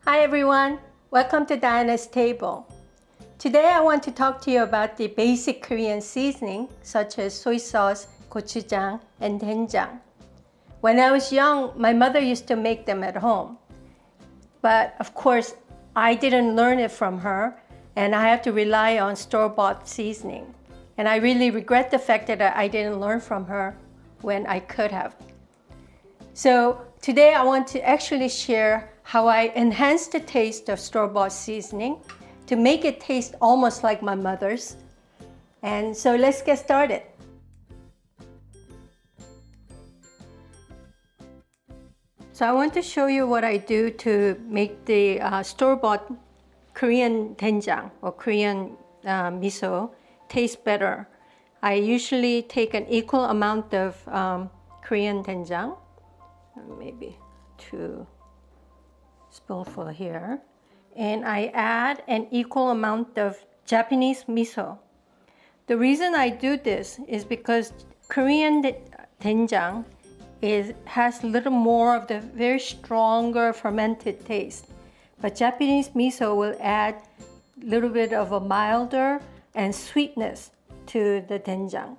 Hi everyone, welcome to Diana's Table. Today I want to talk to you about the basic Korean seasoning such as soy sauce, gochujang, and doenjang. When I was young, my mother used to make them at home. But of course, I didn't learn it from her and I have to rely on store-bought seasoning. And I really regret the fact that I didn't learn from her when I could have. So today I want to actually share how I enhance the taste of store-bought seasoning to make it taste almost like my mother's. And so let's get started. So I want to show you what I do to make the store-bought Korean doenjang or Korean miso taste better. I usually take an equal amount of Korean doenjang, maybe 2 spoonful here, and I add an equal amount of Japanese miso. The reason I do this is because Korean doenjang has a little more of the very stronger fermented taste, but Japanese miso will add a little bit of a milder and sweetness to the doenjang.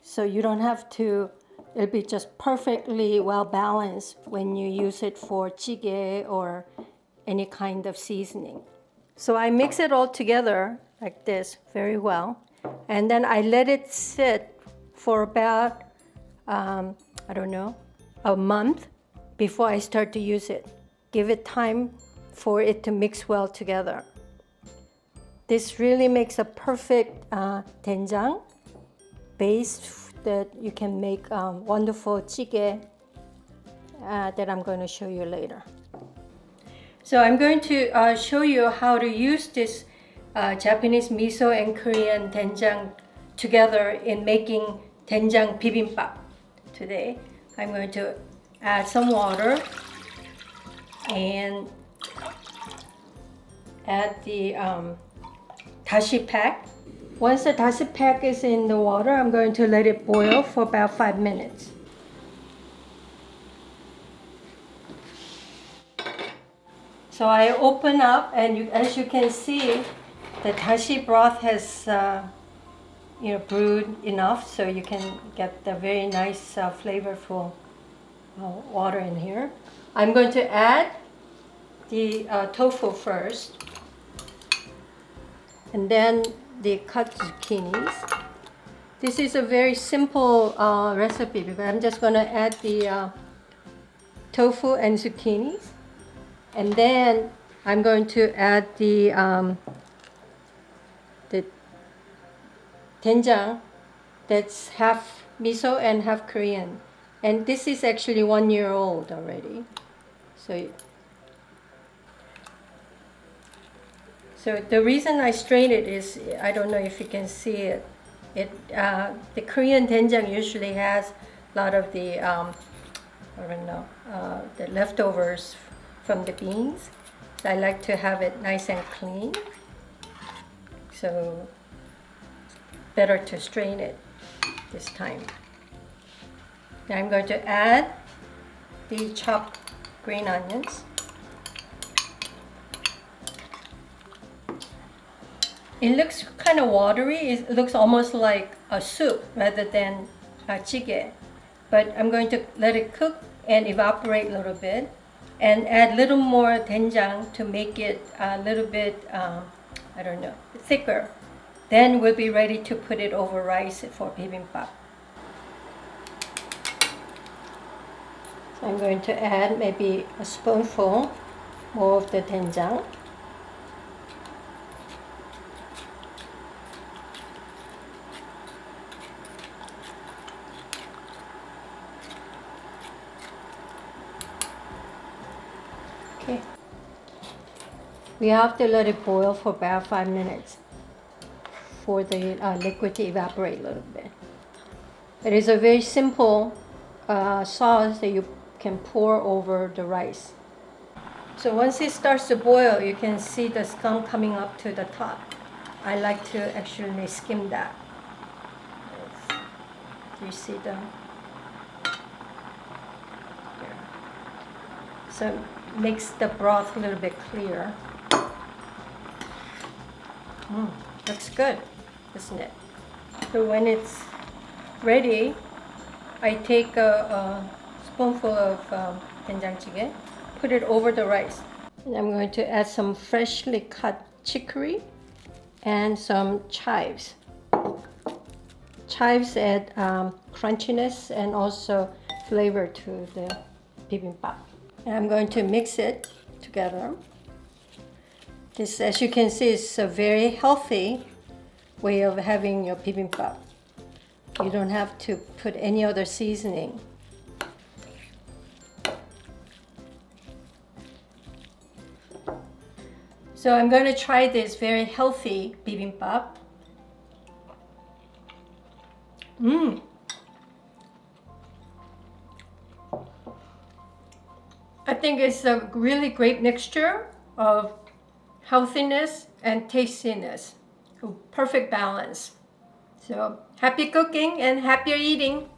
So you don't have to, it'll be just perfectly well balanced when you use it for jjigae or any kind of seasoning. So I mix it all together like this very well, and then I let it sit for about a month before I start to use it. Give it time for it to mix well together. This really makes a perfect doenjang base that you can make wonderful jjigae that I'm going to show you later. So I'm going to show you how to use this Japanese miso and Korean doenjang together in making doenjang bibimbap. Today I'm going to add some water and add the dashi pack. Once the dashi pack is in the water, I'm going to let it boil for about 5 minutes. So I open up, and as you can see, the dashi broth has brewed enough, so you can get the very nice flavorful water in here. I'm going to add the tofu first, and then the cut zucchinis. This is a very simple recipe because I'm just going to add the tofu and zucchinis, and then I'm going to add the doenjang that's half miso and half Korean, and this is actually 1 year old already. So the reason I strain it is, I don't know if you can see it. The Korean doenjang usually has a lot of the the leftovers from the beans. So I like to have it nice and clean. So better to strain it this time. Now I'm going to add the chopped green onions. It looks kind of watery. It looks almost like a soup rather than a jjigae. But I'm going to let it cook and evaporate a little bit and add a little more doenjang to make it a little bit, thicker. Then we'll be ready to put it over rice for bibimbap. So I'm going to add maybe a spoonful more of the doenjang. Okay. We have to let it boil for about 5 minutes for the liquid to evaporate a little bit. It is a very simple sauce that you can pour over the rice. So once it starts to boil, you can see the scum coming up to the top. I like to actually skim that. You see the... So makes the broth a little bit clear. Looks good, isn't it? So when it's ready, I take a spoonful of 된장찌개, put it over the rice. And I'm going to add some freshly cut chicory and some chives. Chives add crunchiness and also flavor to the bibimbap. And I'm going to mix it together. This, as you can see, is a very healthy way of having your bibimbap. You don't have to put any other seasoning. So I'm going to try this very healthy bibimbap. I think it's a really great mixture of healthiness and tastiness. A perfect balance. So happy cooking and happier eating.